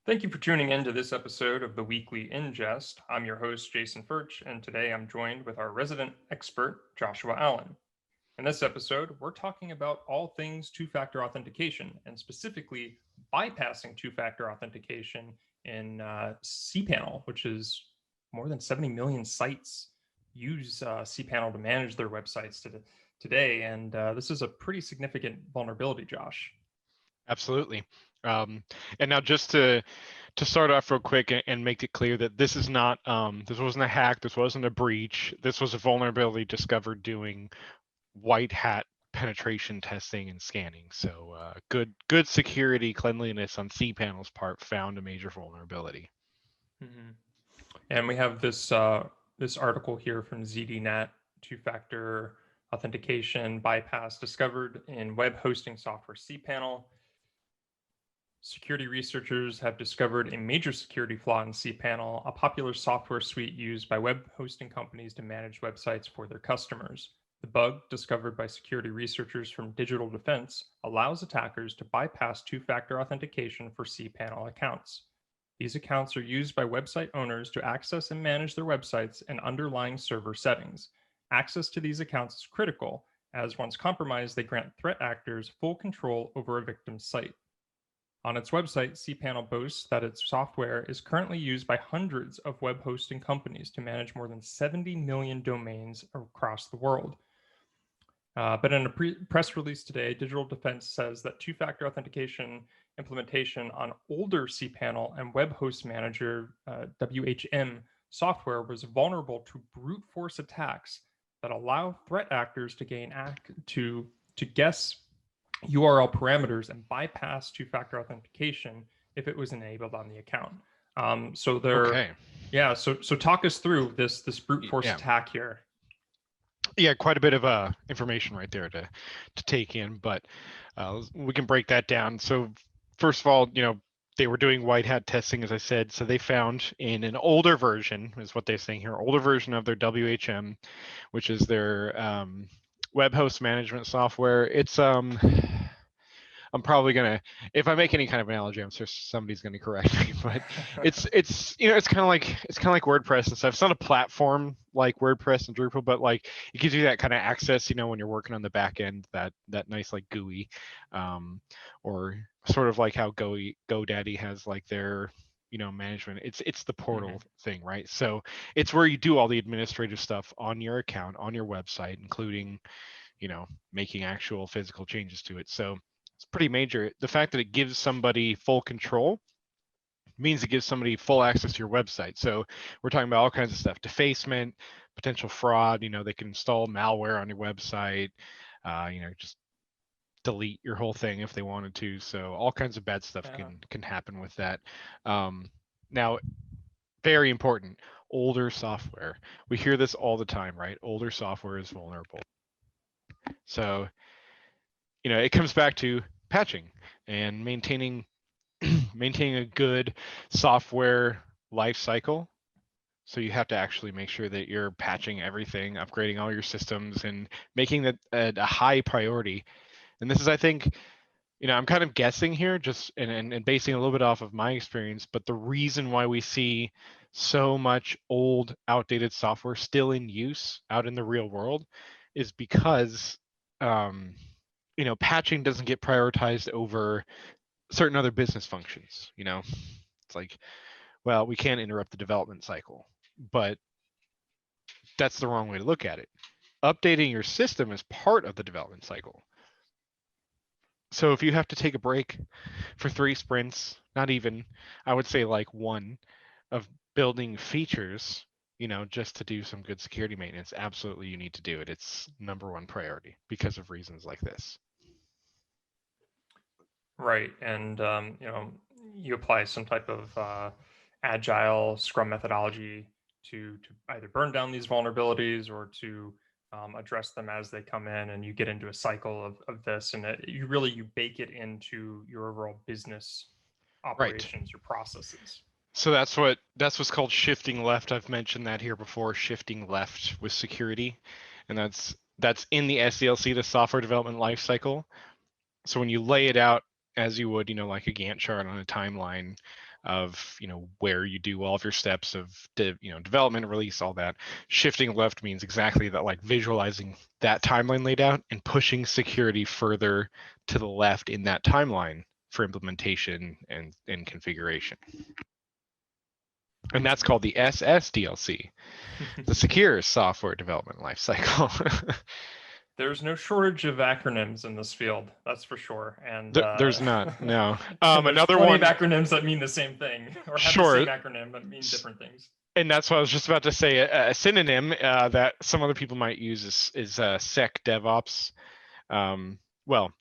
Thank you for tuning in to this episode of the weekly Ingest. I'm your host, Jason Firch, and today I'm joined with our resident expert, Joshua Allen. In this episode, we're talking about all things two-factor authentication, and specifically bypassing two-factor authentication in cPanel, which is more than 70 million sites use cPanel to manage their websites today, and this is a pretty significant vulnerability, Josh. Absolutely. Um, and now just to start off real quick and make it clear that this is not this wasn't a hack, this wasn't a breach, this was a vulnerability discovered doing white hat penetration testing and scanning. So good security cleanliness on cPanel's part found a major vulnerability. Mm-hmm. And we have this this article here from ZDNet, two-factor authentication bypass discovered in web hosting software cPanel. Security researchers have discovered a major security flaw in cPanel, a popular software suite used by web hosting companies to manage websites for their customers. The bug, discovered by security researchers from Digital Defense, allows attackers to bypass two-factor authentication for cPanel accounts. These accounts are used by website owners to access and manage their websites and underlying server settings. Access to these accounts is critical, as once compromised, they grant threat actors full control over a victim's site. On its website, cPanel boasts that its software is currently used by hundreds of web hosting companies to manage more than 70 million domains across the world. But in a press release today, Digital Defense says that two-factor authentication implementation on older cPanel and Web Host Manager WHM software was vulnerable to brute force attacks that allow threat actors to to guess URL parameters and bypass two-factor authentication if it was enabled on the account. Okay. So talk us through this brute force Yeah. attack here. Yeah, quite a bit of information right there to take in, but we can break that down. So first of all, they were doing white hat testing, as I said. So they found in an older version, is what they're saying here, older version of their WHM, which is their web host management software. It's I'm probably gonna, if I make any kind of analogy, I'm sure somebody's gonna correct me, but it's it's kind of like WordPress and stuff. It's not a platform like WordPress and Drupal, but like it gives you that kind of access, when you're working on the back end, that nice like GUI, or sort of like how GoDaddy has like their management. It's the portal thing, right? So it's where you do all the administrative stuff on your account, on your website, including making actual physical changes to it. So it's pretty major. The fact that it gives somebody full control means it gives somebody full access to your website. So we're talking about all kinds of stuff: defacement, potential fraud. They can install malware on your website. Just delete your whole thing if they wanted to. So all kinds of bad stuff can happen with that. Now, very important: older software. We hear this all the time, right? Older software is vulnerable. So it comes back to patching and maintaining a good software life cycle. So you have to actually make sure that you're patching everything, upgrading all your systems, and making that a high priority. And this is, I think, I'm kind of guessing here, just and basing a little bit off of my experience, but the reason why we see so much old, outdated software still in use out in the real world is because patching doesn't get prioritized over certain other business functions. It's like, well, we can't interrupt the development cycle, but that's the wrong way to look at it. Updating your system is part of the development cycle. So if you have to take a break for 3 sprints, not even, I would say like 1, of building features, just to do some good security maintenance, absolutely you need to do it. It's number 1 priority because of reasons like this. Right, and you apply some type of agile Scrum methodology to either burn down these vulnerabilities or to address them as they come in, and you get into a cycle of this, and you bake it into your overall business operations, your processes. So that's what's called shifting left. I've mentioned that here before, shifting left with security, and that's in the SDLC, the software development lifecycle. So when you lay it out as you would, like a Gantt chart on a timeline, of, where you do all of your steps of development, release, all that. Shifting left means exactly that, like visualizing that timeline laid out and pushing security further to the left in that timeline for implementation and configuration. And that's called the SSDLC, the Secure Software Development Lifecycle. There's no shortage of acronyms in this field, that's for sure. And There's not, no. there's Another plenty one, of acronyms that mean the same thing, or have the sure. same acronym but mean different things. And that's what I was just about to say. A synonym that some other people might use is SecDevOps. Well,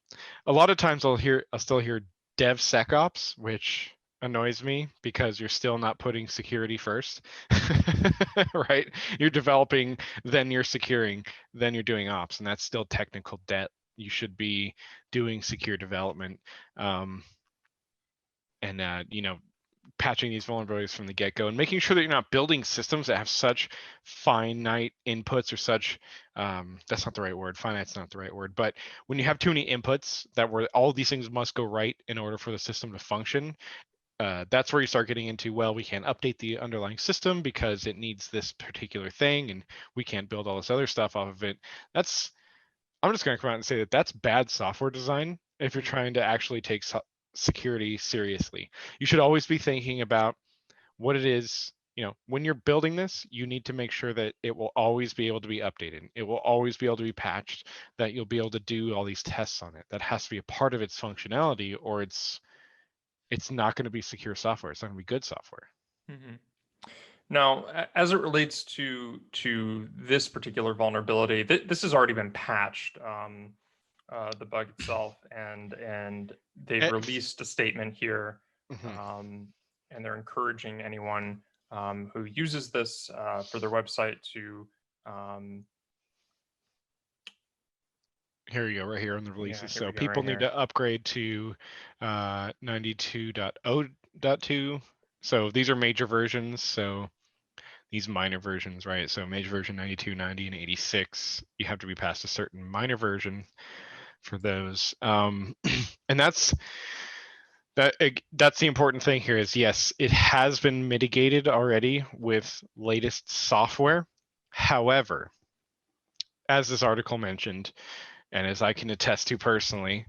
a lot of times I'll still hear DevSecOps, which annoys me because you're still not putting security first, right? You're developing, then you're securing, then you're doing ops, and that's still technical debt. You should be doing secure development, and patching these vulnerabilities from the get-go and making sure that you're not building systems that have such finite inputs or such that's not the right word, finite's not the right word, but when you have too many inputs that where all these things must go right in order for the system to function, that's where you start getting into, well, we can't update the underlying system because it needs this particular thing and we can't build all this other stuff off of it. I'm just going to come out and say that that's bad software design if you're trying to actually take security seriously. You should always be thinking about what it is, when you're building this, you need to make sure that it will always be able to be updated. It will always be able to be patched, that you'll be able to do all these tests on it. That has to be a part of its functionality, or it's not going to be secure software. It's not going to be good software. Mm-hmm. Now, as it relates to this particular vulnerability, this has already been patched. The bug itself, and they've released a statement here, and they're encouraging anyone who uses this for their website to here you go, right here on the releases. So people need to upgrade to 92.0.2. So these are major versions. So these minor versions, right? So major version 92, 90, and 86, you have to be past a certain minor version for those. And that's the important thing here is, yes, it has been mitigated already with latest software. However, as this article mentioned, and as I can attest to personally,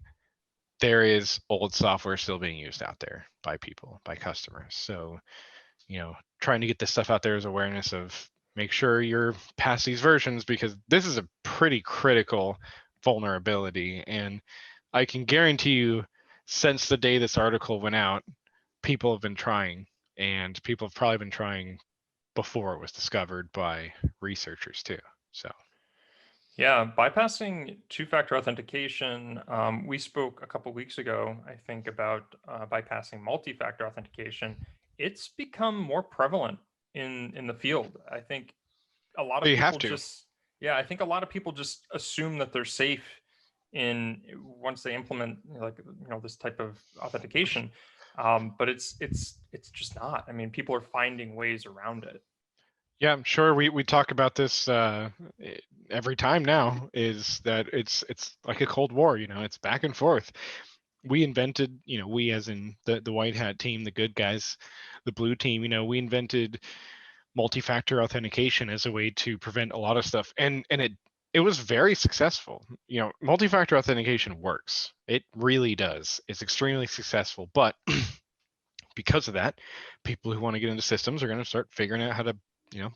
there is old software still being used out there by people, by customers. So, trying to get this stuff out there as awareness of, make sure you're past these versions, because this is a pretty critical vulnerability. And I can guarantee you, since the day this article went out, people have been trying, and people have probably been trying before it was discovered by researchers too. So. Yeah, bypassing two-factor authentication. We spoke a couple weeks ago, I think, about bypassing multi-factor authentication. It's become more prevalent in the field. I think a lot of people I think a lot of people just assume that they're safe once they implement this type of authentication, but it's just not. I mean, people are finding ways around it. Yeah, I'm sure we talk about this every time now, is that it's like a Cold War, it's back and forth. We invented, we as in the white hat team, the good guys, the blue team, we invented multi-factor authentication as a way to prevent a lot of stuff. And it was very successful. Multi-factor authentication works. It really does. It's extremely successful. But because of that, people who want to get into systems are going to start figuring out how to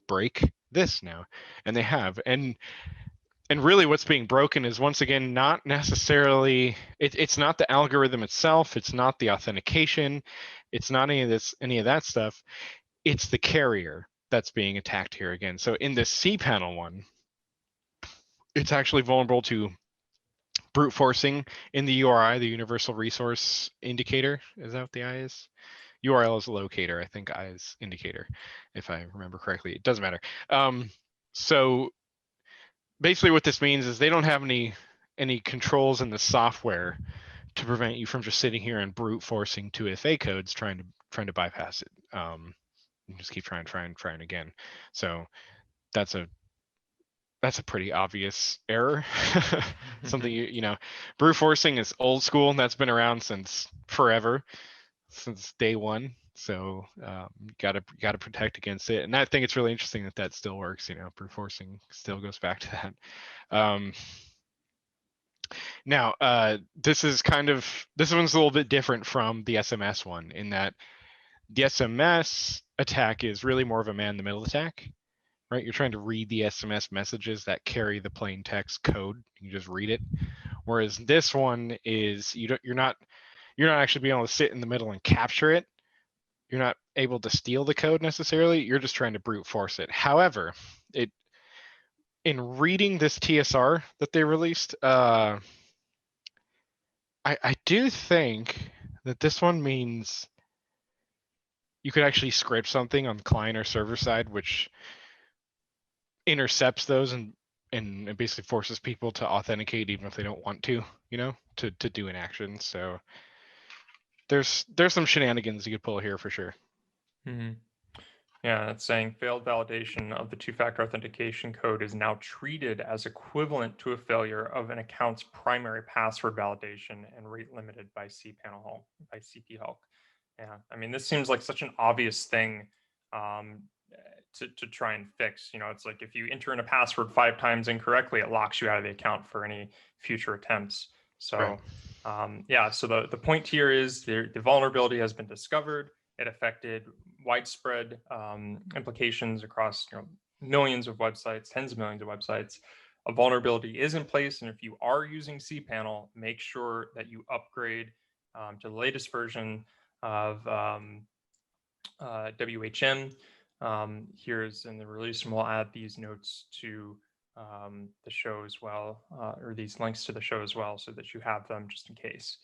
break this now, and they have. And really what's being broken is, once again, not necessarily, it's not the algorithm itself, it's not the authentication, it's not any of that stuff, it's the carrier that's being attacked here again. So in this cPanel one, it's actually vulnerable to brute forcing in the URI, the Universal Resource Indicator. Is that what the I is? URL is locator. I think I is indicator, if I remember correctly. It doesn't matter. So basically what this means is they don't have any controls in the software to prevent you from just sitting here and brute forcing 2FA codes trying to bypass it. You just keep trying again. So that's a pretty obvious error. Something brute forcing is old school, and that's been around since forever, since day one. So gotta protect against it. And I think it's really interesting that that still works. Brute forcing still goes back to that. Now, this one's a little bit different from the SMS one in that the SMS attack is really more of a man-in-the-middle attack, right? You're trying to read the SMS messages that carry the plain text code. You just read it. Whereas this one is you're not actually being able to sit in the middle and capture it. You're not able to steal the code necessarily. You're just trying to brute force it. However, in reading this TSR that they released, I do think that this one means you could actually script something on the client or server side, which intercepts those and it basically forces people to authenticate even if they don't want to, to do an action. So there's some shenanigans you could pull here for sure. Mm-hmm. Yeah, it's saying failed validation of the two-factor authentication code is now treated as equivalent to a failure of an account's primary password validation and rate limited by cPanel by CP Hulk. Yeah, I mean, this seems like such an obvious thing to try and fix. It's like if you enter in a password 5 times incorrectly, it locks you out of the account for any future attempts. So, right. Yeah, so the point here is the vulnerability has been discovered. It affected widespread implications across millions of websites, tens of millions of websites. A vulnerability is in place, and if you are using cPanel, make sure that you upgrade to the latest version of WHM. Here's in the release, and we'll add these notes to the show as well, or these links to the show as well, so that you have them just in case.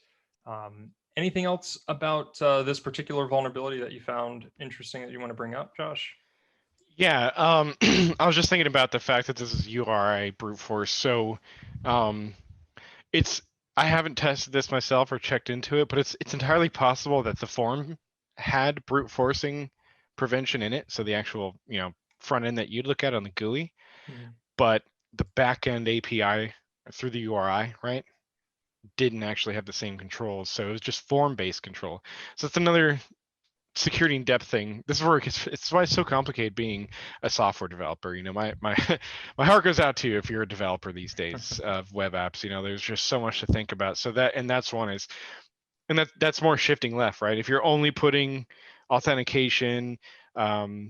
Anything else about this particular vulnerability that you found interesting that you want to bring up, Josh? Yeah, I was just thinking about the fact that this is URI brute force. So, I haven't tested this myself or checked into it, but it's entirely possible that the form had brute forcing prevention in it. So the actual front end that you'd look at on the GUI, but the backend API through the URI, right, didn't actually have the same controls. So it was just form-based control. So it's another security in depth thing. This work it's why it's so complicated being a software developer. My my heart goes out to you if you're a developer these days of web apps. There's just so much to think about. So that's one is, and that's more shifting left, right? If you're only putting authentication, sanitized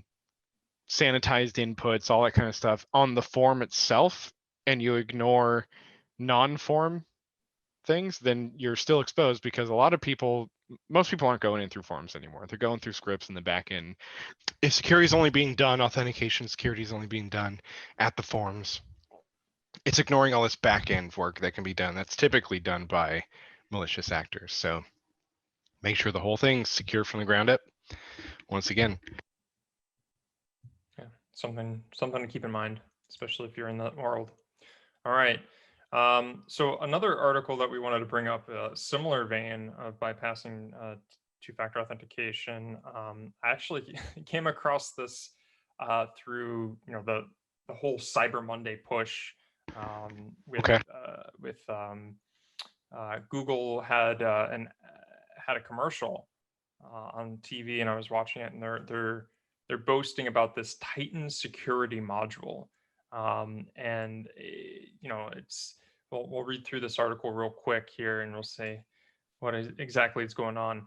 inputs, all that kind of stuff on the form itself, and you ignore non-form things, then you're still exposed because most people aren't going in through forms anymore. They're going through scripts in the back end. If security is only being done, authentication security is only being done at the forms, it's ignoring all this back end work that can be done. That's typically done by malicious actors. So make sure the whole thing's secure from the ground up. Once again. Yeah, something to keep in mind, especially if you're in that world. All right. So another article that we wanted to bring up, a similar vein of bypassing two-factor authentication. I actually came across this through the whole Cyber Monday push with Google had a commercial on TV, and I was watching it, and they're boasting about this Titan security module. And it's we'll read through this article real quick here, and we'll say what exactly is going on.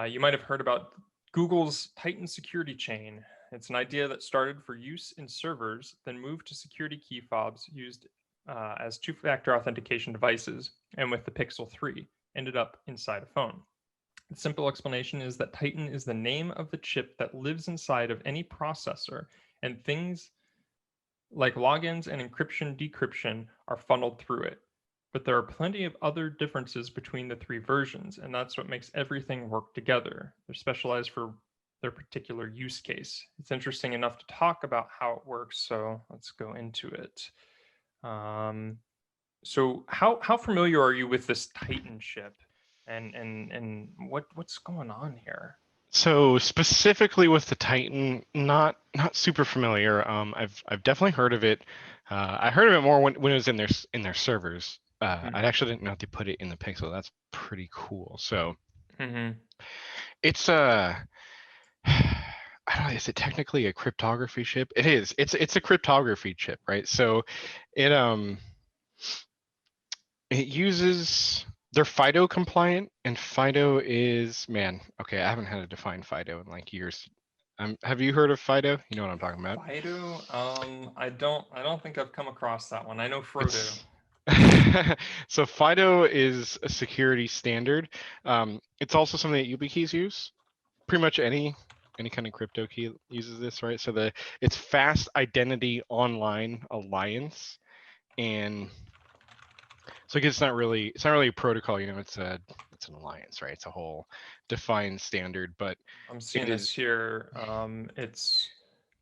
You might have heard about Google's Titan security chain. It's an idea that started for use in servers, then moved to security key fobs used as two-factor authentication devices, and with the Pixel 3, ended up inside a phone. The simple explanation is that Titan is the name of the chip that lives inside of any processor, and things like logins and encryption, decryption are funneled through it. But there are plenty of other differences between the 3 versions, and that's what makes everything work together. They're specialized for their particular use case. It's interesting enough to talk about how it works, so let's go into it. So how familiar are you with this Titan chip, and what's going on here? So specifically with the Titan, not super familiar. I've definitely heard of it. I heard of it more when it was in their servers. I actually didn't know they put it in the Pixel. That's pretty cool. So it's I don't know, is it technically a cryptography chip? It is. It's a cryptography chip, right? So it it uses they're FIDO compliant, and FIDO is, man, okay, I haven't had to define FIDO in like years. Have you heard of FIDO? You know what I'm talking about? Fido? I don't think I've come across that one. I know Frodo. It's so FIDO is a security standard. It's also something that YubiKeys use. Pretty much any kind of crypto key uses this, right? So it's Fast Identity Online Alliance, and so I guess it's not really a protocol, it's an alliance, right? It's a whole defined standard, but I'm it seeing this is. here. It's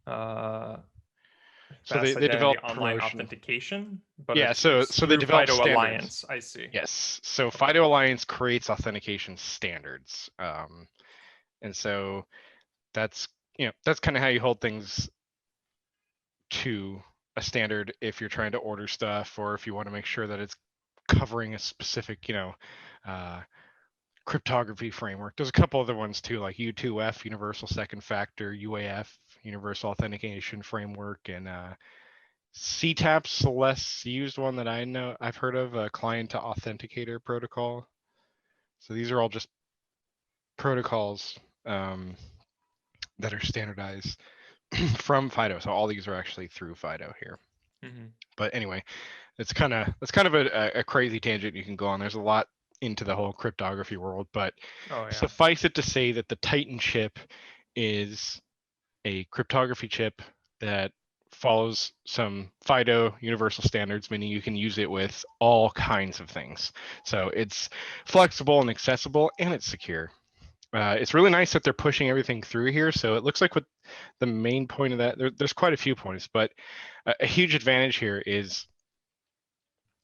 uh, So Fast they Identity develop Online promotion. Authentication, but Yeah, it's so they through develop FIDO standards. Alliance. I see. Yes. So Okay. FIDO Alliance creates authentication standards. And so that's that's kind of how you hold things to a standard if you're trying to order stuff, or if you want to make sure that it's covering a specific, uh, cryptography framework. There's a couple other ones too, like U2F, Universal Second Factor, UAF, Universal Authentication Framework, and CTAP's the less used one that I've heard of, a client to authenticator protocol. So these are all just protocols that are standardized from FIDO. So all these are actually through FIDO here. Mm-hmm. But anyway, that's kind of a crazy tangent you can go on. There's a lot into the whole cryptography world, but Oh yeah. suffice it to say that the Titan chip is a cryptography chip that follows some FIDO universal standards, meaning you can use it with all kinds of things. So it's flexible and accessible, and it's secure. It's really nice that they're pushing everything through here. So it looks like what the main point of that, there's quite a few points, but a huge advantage here is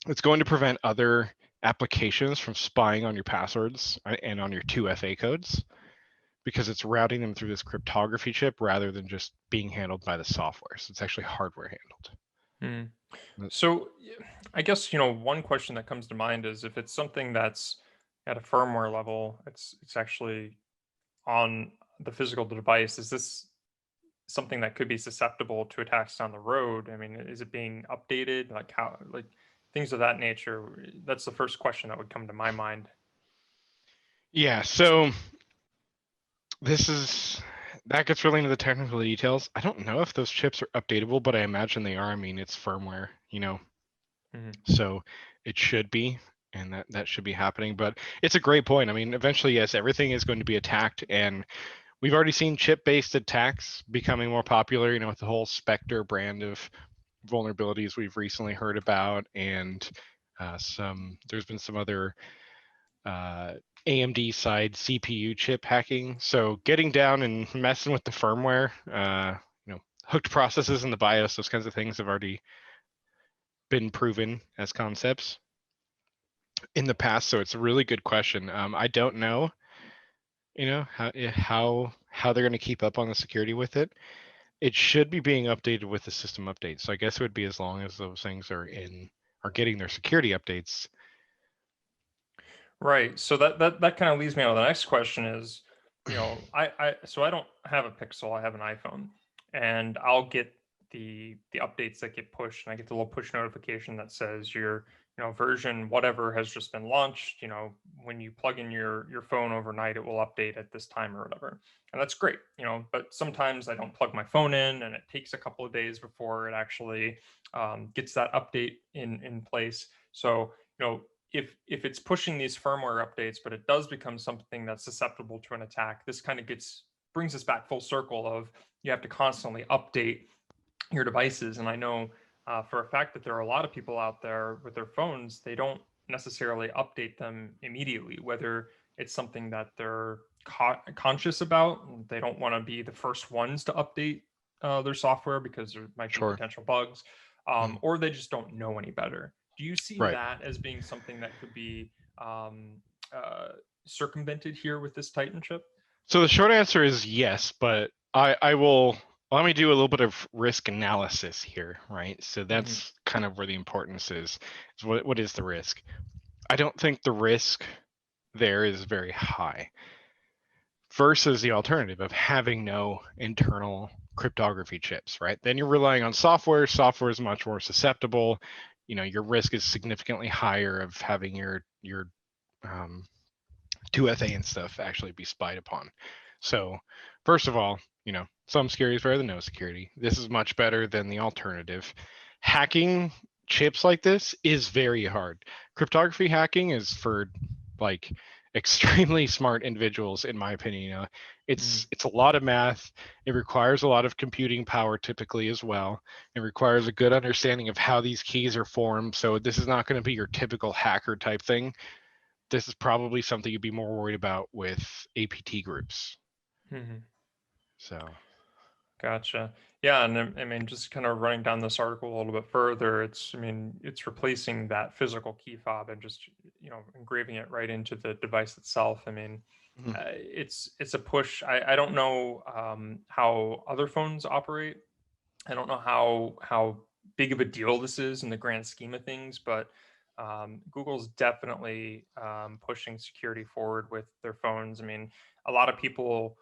it's going to prevent other applications from spying on your passwords and on your 2FA codes, because it's routing them through this cryptography chip rather than just being handled by the software. So it's actually hardware handled. So I guess, one question that comes to mind is if it's something that's at a firmware level, it's actually on the physical device, is this something that could be susceptible to attacks down the road? I mean, is it being updated? Like how, like things of that nature? That's the first question that would come to my mind. Yeah, so that gets really into the technical details. I don't know if those chips are updatable, but I imagine they are. I mean, it's firmware, Mhm. so it should be, and that should be happening. But it's a great point. I mean, eventually, yes, everything is going to be attacked, and we've already seen chip-based attacks becoming more popular. With the whole Spectre brand of vulnerabilities we've recently heard about, and there's been some other uh, AMD side CPU chip hacking. So getting down and messing with the firmware, hooked processes in the BIOS, those kinds of things have already been proven as concepts in the past. So it's a really good question. I don't know, how they're going to keep up on the security with it. It should be being updated with the system updates. So I guess it would be as long as those things are getting their security updates. Right. So that kind of leads me on to the next question is, I don't have a Pixel, I have an iPhone, and I'll get the updates that get pushed, and I get the little push notification that says your, version whatever has just been launched. When you plug in your phone overnight, it will update at this time or whatever. And that's great, but sometimes I don't plug my phone in and it takes a couple of days before it actually gets that update in place. So, if it's pushing these firmware updates, but it does become something that's susceptible to an attack, this kind of brings us back full circle of you have to constantly update your devices. And I know for a fact that there are a lot of people out there with their phones, they don't necessarily update them immediately, whether it's something that they're conscious about. They don't want to be the first ones to update their software because there might be Sure. potential bugs, Mm, or they just don't know any better. Do you see right. that as being something that could be uh, circumvented here with this Titan chip? So the short answer is yes, but I will let me do a little bit of risk analysis here, right? So Hmm. that's kind of where the importance is what is the risk? I don't think the risk there is very high. versus the alternative of having no internal cryptography chips, right? Then you're relying on software. Software is much more susceptible. Your risk is significantly higher of having your 2FA and stuff actually be spied upon. So first of all, some security is better than no security. This is much better than the alternative. Hacking chips like this is very hard. Cryptography hacking is for like extremely smart individuals, in my opinion. It's a lot of math. It requires a lot of computing power typically as well. It requires a good understanding of how these keys are formed. So this is not going to be your typical hacker type thing. This is probably something you'd be more worried about with APT groups. So Gotcha. Yeah, and I mean, just kind of running down this article a little bit further, it's replacing that physical key fob and just engraving it right into the device itself. I mean, it's a push. I don't know how other phones operate. I don't know how big of a deal this is in the grand scheme of things, but Google's definitely pushing security forward with their phones. I mean, a lot of people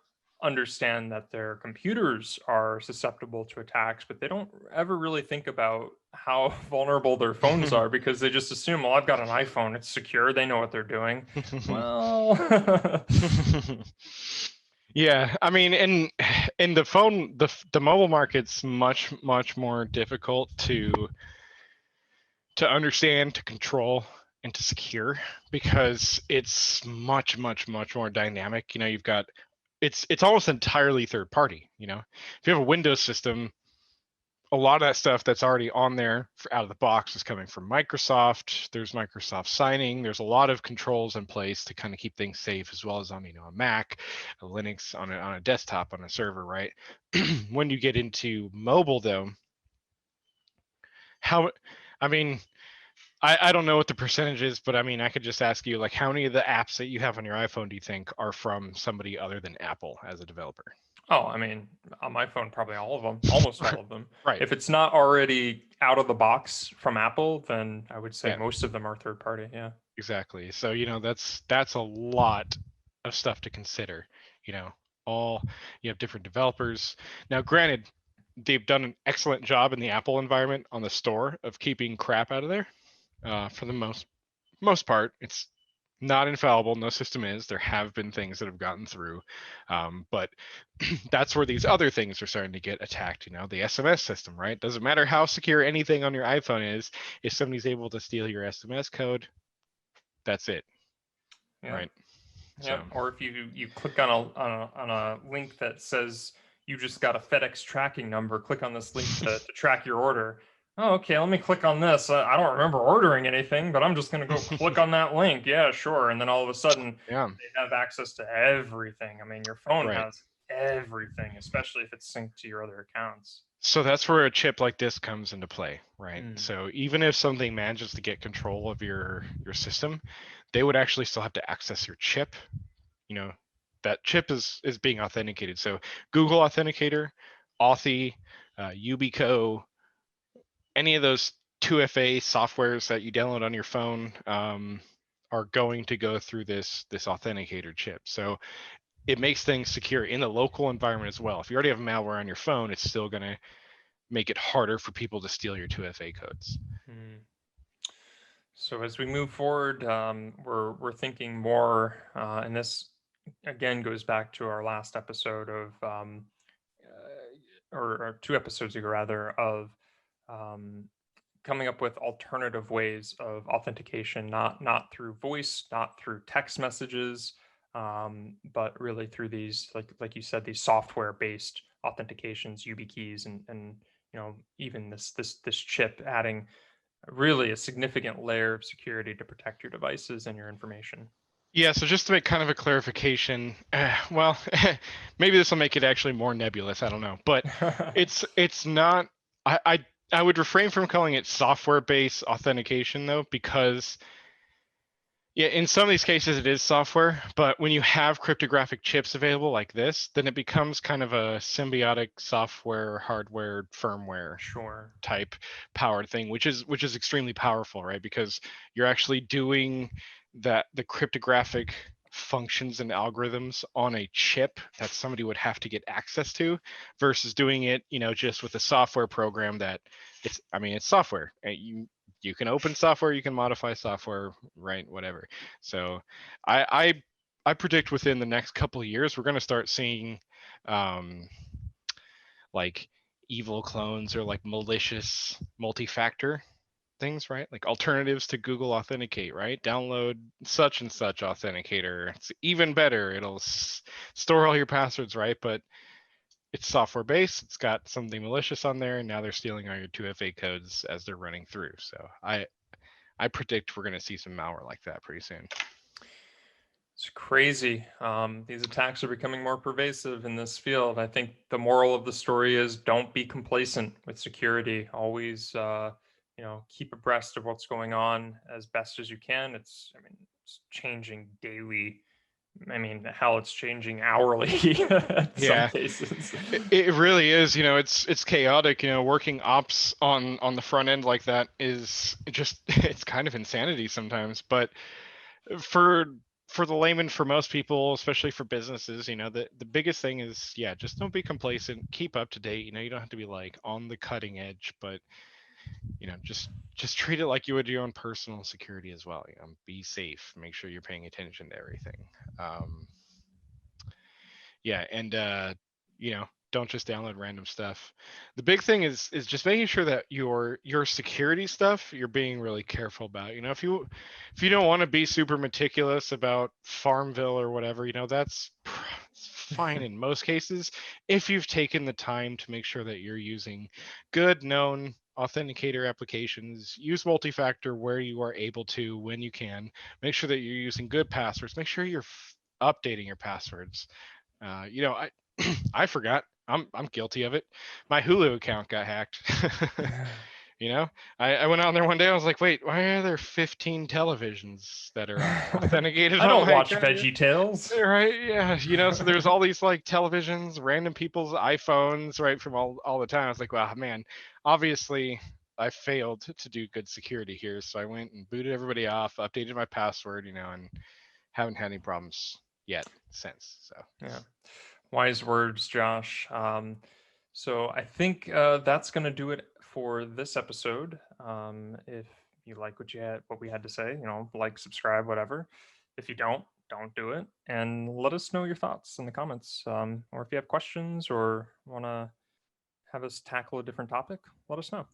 understand that their computers are susceptible to attacks, but they don't ever really think about how vulnerable their phones are because they just assume, well, I've got an iPhone, it's secure, they know what they're doing. Well, yeah, I mean, in the phone, the mobile market's much more difficult to understand, to control, and to secure because it's much more dynamic. You've got it's almost entirely third party. If you have a Windows system, a lot of that stuff that's already on there out of the box is coming from Microsoft. There's Microsoft signing. There's a lot of controls in place to kind of keep things safe, as well as on a Mac, a Linux, on a desktop, on a server, right? When you get into mobile, though, I don't know what the percentage is, but I mean, I could just ask you, like, how many of the apps that you have on your iPhone do you think are from somebody other than Apple as a developer? oh, I mean, on my phone, probably all of them, almost all of them. Right. If it's not already out of the box from Apple, then I would say Yeah. most of them are third party. Yeah. Exactly. So, that's a lot of stuff to consider. You have different developers. Now, granted, they've done an excellent job in the Apple environment on the store of keeping crap out of there. For the most part, it's not infallible. No system is. There have been things that have gotten through, but that's where these other things are starting to get attacked. The SMS system, right? Doesn't matter how secure anything on your iPhone is. If somebody's able to steal your SMS code, that's it. Yeah. Right. Yeah. Or if you click on a link that says you just got a FedEx tracking number, click on this link to track your order. Oh, okay. Let me click on this. I don't remember ordering anything, but I'm just going to go click on that link. Yeah, sure. And then all of a sudden, they have access to everything. I mean, your phone has everything, especially if it's synced to your other accounts. So that's where a chip like this comes into play, right? So even if something manages to get control of your system, they would actually still have to access your chip. That chip is being authenticated. So Google Authenticator, Authy, Yubico, any of those 2FA softwares that you download on your phone are going to go through this authenticator chip. So it makes things secure in the local environment as well. If you already have malware on your phone, it's still going to make it harder for people to steal your 2FA codes. So as we move forward, we're thinking more, and this again goes back to our last episode of, or 2 episodes ago rather, of coming up with alternative ways of authentication, not through voice, not through text messages, but really through these, like you said, these software-based authentications, YubiKeys, and even this chip adding really a significant layer of security to protect your devices and your information. Yeah, so just to make kind of a clarification, well, maybe this will make it actually more nebulous. I don't know, but it's not. I would refrain from calling it software-based authentication though, because yeah, in some of these cases it is software, but when you have cryptographic chips available like this, then it becomes kind of a symbiotic software, hardware, firmware type powered thing, which is extremely powerful, right? Because you're actually doing the cryptographic functions and algorithms on a chip that somebody would have to get access to versus doing it, just with a software program that it's software. You can open software, you can modify software, right? Whatever. So I predict within the next couple of years, we're going to start seeing like evil clones or like malicious multi-factor things, right? Like alternatives to Google Authenticate, right? Download such and such authenticator. It's even better. It'll store all your passwords, right? But it's software based. It's got something malicious on there, and now they're stealing all your 2FA codes as they're running through. So I predict we're going to see some malware like that pretty soon. It's crazy. These attacks are becoming more pervasive in this field. I think the moral of the story is don't be complacent with security. Always, keep abreast of what's going on as best as you can. It's changing daily. Hell, it's changing hourly in some cases. It really is. It's chaotic. Working ops on the front end like that is just it's kind of insanity sometimes. But for the layman, for most people, especially for businesses, the biggest thing is, just don't be complacent. Keep up to date. You don't have to be like on the cutting edge, but just treat it like you would your own personal security as well. Be safe. Make sure you're paying attention to everything. And don't just download random stuff. The big thing is just making sure that your security stuff you're being really careful about. If you don't want to be super meticulous about Farmville or whatever, that's fine in most cases. If you've taken the time to make sure that you're using good known authenticator applications, use multi-factor where you are able to, when you can, make sure that you're using good passwords, make sure you're updating your passwords. I forgot. I'm guilty of it. My Hulu account got hacked. I went on there one day. I was like, wait, why are there 15 televisions that are authenticated? I don't watch Veggie Tales. Right? Yeah. So there's all these like televisions, random people's iPhones, right, from all the time. I was like, wow, man, obviously I failed to do good security here. So I went and booted everybody off, updated my password, and haven't had any problems yet since. So yeah. Wise words, Josh. So I think that's going to do it for this episode. If you like what we had to say, like, subscribe, whatever. If you don't do it. And let us know your thoughts in the comments. Or if you have questions or want to have us tackle a different topic, let us know,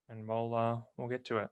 and we'll get to it.